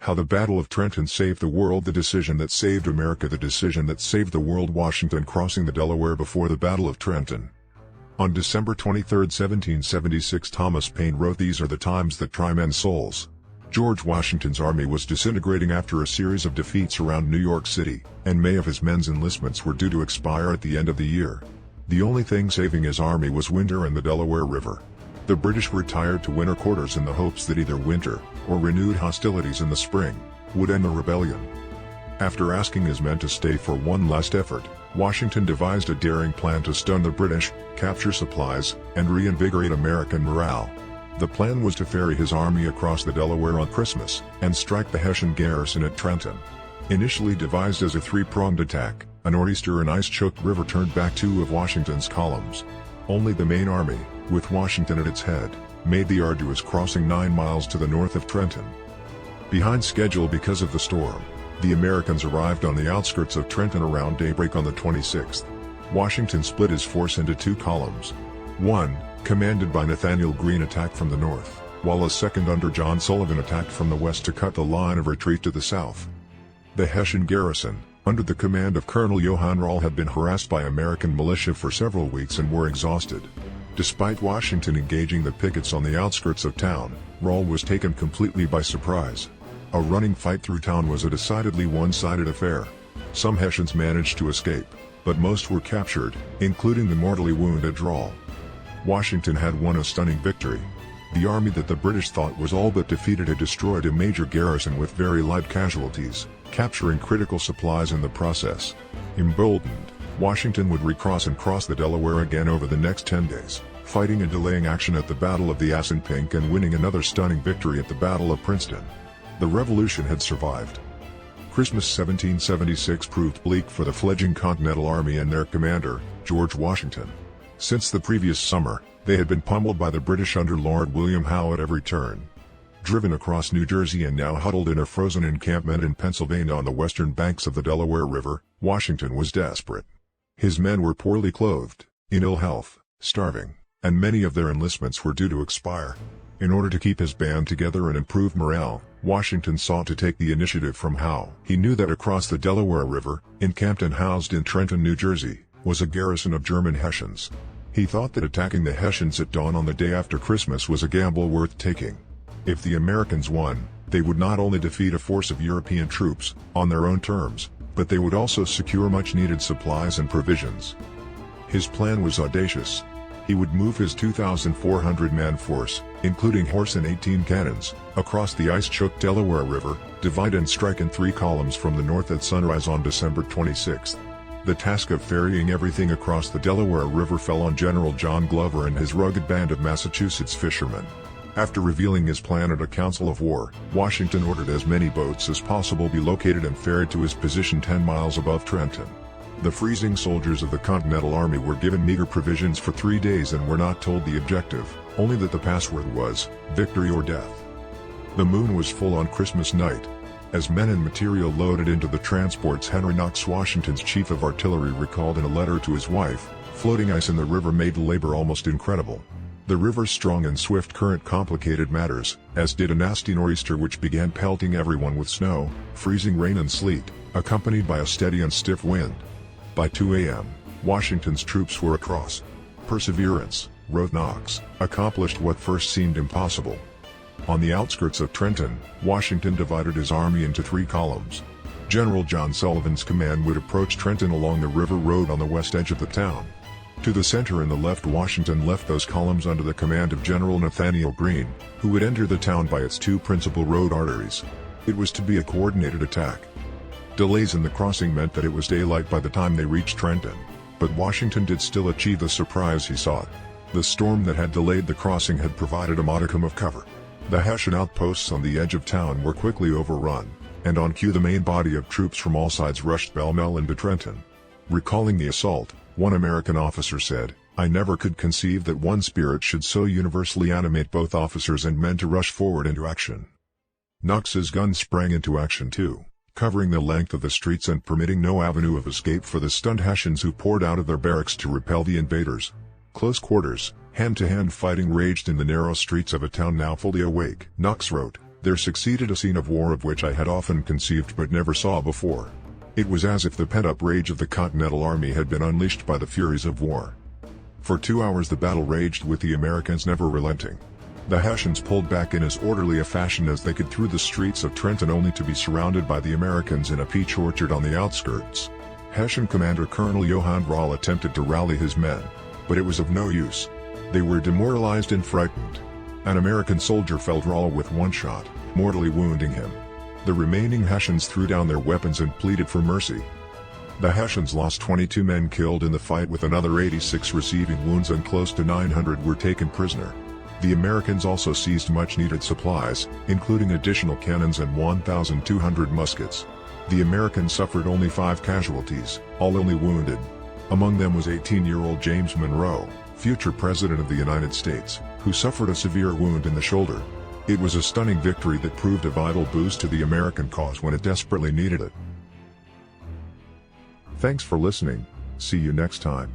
How the Battle of Trenton saved the world, the decision that saved America, the decision that saved the world. Washington crossing the Delaware before the Battle of Trenton. On December 23, 1776, Thomas Paine wrote, "These are the times that try men's souls." George Washington's army was disintegrating after a series of defeats around New York City, and May of his men's enlistments were due to expire at the end of the year. The only thing saving his army was winter and the Delaware River. The British retired to winter quarters in the hopes that either winter, or renewed hostilities in the spring, would end the rebellion. After asking his men to stay for one last effort, Washington devised a daring plan to stun the British, capture supplies, and reinvigorate American morale. The plan was to ferry his army across the Delaware on Christmas, and strike the Hessian garrison at Trenton. Initially devised as a three-pronged attack, a nor'easter and ice-choked river turned back two of Washington's columns. Only the main army, with Washington at its head, made the arduous crossing 9 miles to the north of Trenton. Behind schedule because of the storm, the Americans arrived on the outskirts of Trenton around daybreak on the 26th. Washington split his force into two columns. One, commanded by Nathaniel Greene, attacked from the north, while a second under John Sullivan attacked from the west to cut the line of retreat to the south. The Hessian garrison, under the command of Colonel Johann Rall, had been harassed by American militia for several weeks and were exhausted. Despite Washington engaging the pickets on the outskirts of town, Rall was taken completely by surprise. A running fight through town was a decidedly one-sided affair. Some Hessians managed to escape, but most were captured, including the mortally wounded Rall. Washington had won a stunning victory. The army that the British thought was all but defeated had destroyed a major garrison with very light casualties, capturing critical supplies in the process. Emboldened, Washington would recross and cross the Delaware again over the next 10 days, fighting and delaying action at the Battle of the Assunpink and winning another stunning victory at the Battle of Princeton. The Revolution had survived. Christmas 1776 proved bleak for the fledgling Continental Army and their commander, George Washington. Since the previous summer, they had been pummeled by the British under Lord William Howe at every turn. Driven across New Jersey and now huddled in a frozen encampment in Pennsylvania on the western banks of the Delaware River, Washington was desperate. His men were poorly clothed, in ill health, starving, and many of their enlistments were due to expire. In order to keep his band together and improve morale, Washington sought to take the initiative from Howe. He knew that across the Delaware River, encamped and housed in Trenton, New Jersey, was a garrison of German Hessians. He thought that attacking the Hessians at dawn on the day after Christmas was a gamble worth taking. If the Americans won, they would not only defeat a force of European troops, on their own terms, but they would also secure much-needed supplies and provisions. His plan was audacious. He would move his 2,400-man force, including horse and 18 cannons, across the ice-choked Delaware River, divide and strike in 3 columns from the north at sunrise on December 26. The task of ferrying everything across the Delaware River fell on General John Glover and his rugged band of Massachusetts fishermen. After revealing his plan at a council of war, Washington ordered as many boats as possible be located and ferried to his position 10 miles above Trenton. The freezing soldiers of the Continental Army were given meager provisions for 3 days and were not told the objective, only that the password was, victory or death. The moon was full on Christmas night. As men and material loaded into the transports, Henry Knox, Washington's chief of artillery, recalled in a letter to his wife, floating ice in the river made the labor almost incredible. The river's strong and swift current complicated matters, as did a nasty nor'easter which began pelting everyone with snow, freezing rain and sleet, accompanied by a steady and stiff wind. By 2 a.m., Washington's troops were across. Perseverance, wrote Knox, accomplished what first seemed impossible. On the outskirts of Trenton, Washington divided his army into 3 columns. General John Sullivan's command would approach Trenton along the river road on the west edge of the town. To the center and the left, Washington left those columns under the command of General Nathaniel Greene, who would enter the town by its 2 principal road arteries. It was to be a coordinated attack. Delays in the crossing meant that it was daylight by the time they reached Trenton, but Washington did still achieve the surprise he sought. The storm that had delayed the crossing had provided a modicum of cover. The Hessian outposts on the edge of town were quickly overrun, and on cue the main body of troops from all sides rushed pell-mell into Trenton. Recalling the assault, one American officer said, "I never could conceive that one spirit should so universally animate both officers and men to rush forward into action." Knox's guns sprang into action too, covering the length of the streets and permitting no avenue of escape for the stunned Hessians who poured out of their barracks to repel the invaders. Close quarters, hand-to-hand fighting raged in the narrow streets of a town now fully awake. Knox wrote, There succeeded a scene of war of which I had often conceived but never saw before. It was as if the pent-up rage of the Continental Army had been unleashed by the furies of war. For 2 hours the battle raged with the Americans never relenting. The Hessians pulled back in as orderly a fashion as they could through the streets of Trenton only to be surrounded by the Americans in a peach orchard on the outskirts. Hessian commander Colonel Johann Rall attempted to rally his men, but it was of no use. They were demoralized and frightened. An American soldier felled Rall with one shot, mortally wounding him. The remaining Hessians threw down their weapons and pleaded for mercy. The Hessians lost 22 men killed in the fight with another 86 receiving wounds and close to 900 were taken prisoner. The Americans also seized much-needed supplies, including additional cannons and 1,200 muskets. The Americans suffered only 5 casualties, all only wounded. Among them was 18-year-old James Monroe, future President of the United States, who suffered a severe wound in the shoulder. It was a stunning victory that proved a vital boost to the American cause when it desperately needed it. Thanks for listening. See you next time.